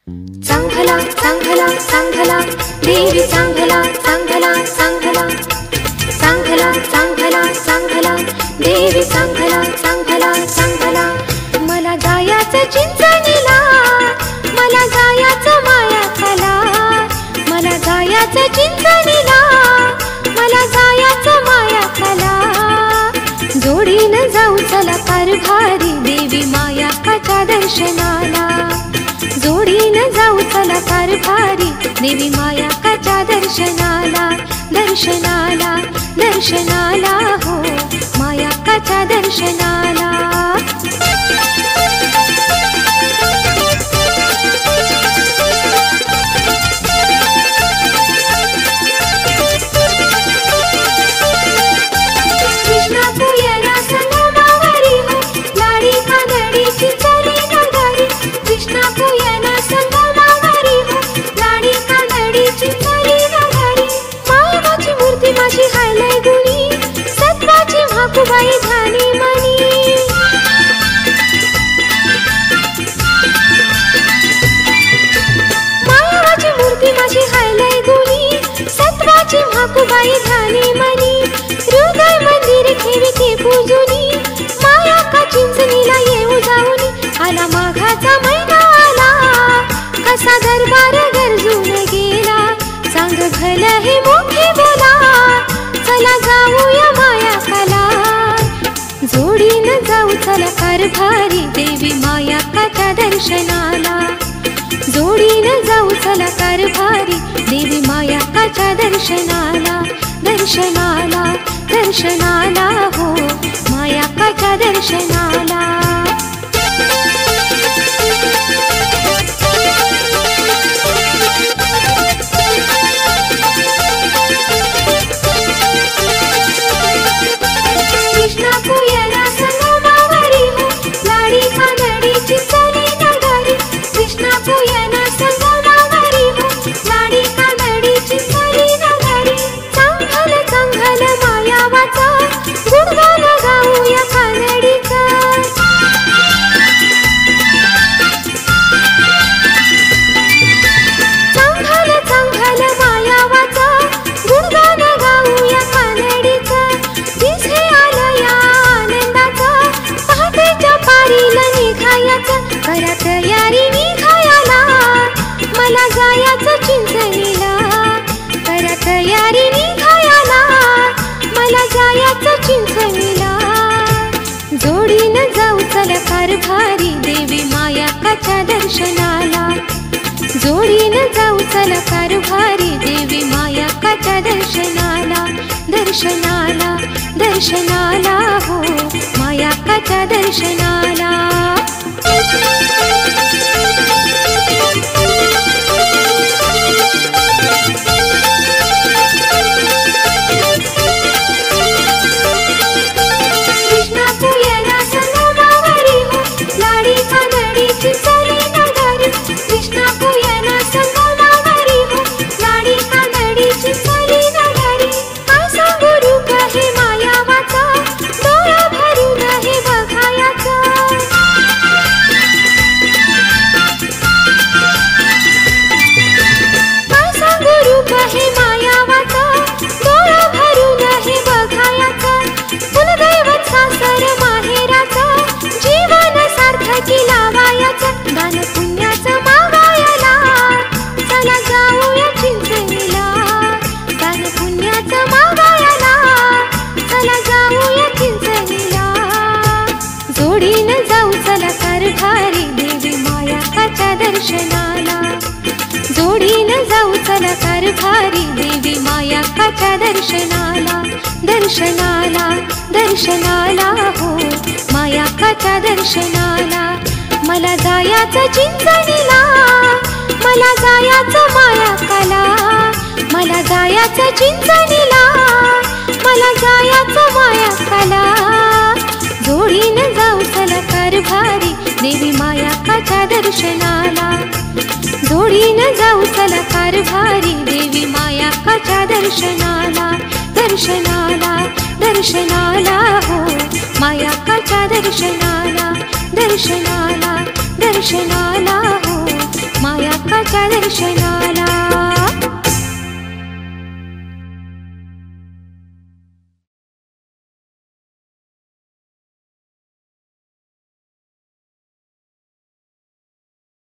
चांगला चांगला चांगला देवी चांगला चांगला चांगला चांगला चांगला चांगला देवी चांगला चांगला चांगला मला जायाचं चिंचणीला मला जायाचं मायाखाला मला जायाचं चिंचणीला मला जायाचं मायाखाला जोडीनं जाऊ चला कारभारी देवी मायाकाच्या दर्शनाला जोडीनं जाऊ चला कारभारी देवी मायाकाच्या दर्शनाला दर्शनाला दर्शनाला हो मायाकाच्या दर्शनाला बाई झाली मनी मायावाची मूर्ती माझी हायलय गुणी सत्वाची भाकूबाई झाली मनी हृदय मंदिर ठेवी पूजुनी माया का चिंचणीला येऊ जाऊनी आला माघाचा महिना आला कसा दरबार गरजून गेला सांग भल हे मोठे बोला चला जाऊया मायाकाला जोडीनं जाऊ चला कारभारी देवी मायाकाच्या दर्शनाला जोडीनं जाऊ चला कारभारी देवी मायाकाच्या दर्शनाला दर्शनाला दर्शनाला हो मायाकाच्या दर्शनाला करा तयारी निघायला मला जायाचं चिंचणीला करा तयारी निघायला मला जायाचं चिंचणीला जोडीनं जाऊ चला कारभारी देवी मायाकाच्या दर्शनाला जोडीनं जाऊ चला कारभारी देवी मायाकाच्या दर्शनाला दर्शनाला दर्शनाला हो मायाकाच्या दर्शनाला जोडीनं जाऊ चला कारभारी देवी मायाकाच्या दर्शनाला दर्शनाला दर्शनाला हो मायाकाच्या दर्शनाला मला जायाचं चिंचणीला मला जायाचं मायाकाला मला जायाचं चिंचणीला मला जायाचं मायाकाला जोडीनं जाऊ चला कारभारी देवी मायाकाच्या दर्शनाला जोडीनं जाऊ चला कारभारी देवी मायाकाच्या दर्शनाला दर्शनाला दर्शनाला हो मायाकाच्या दर्शनाला दर्शनाला दर्शनाला हो मायाक्काच्या दर्शनाला.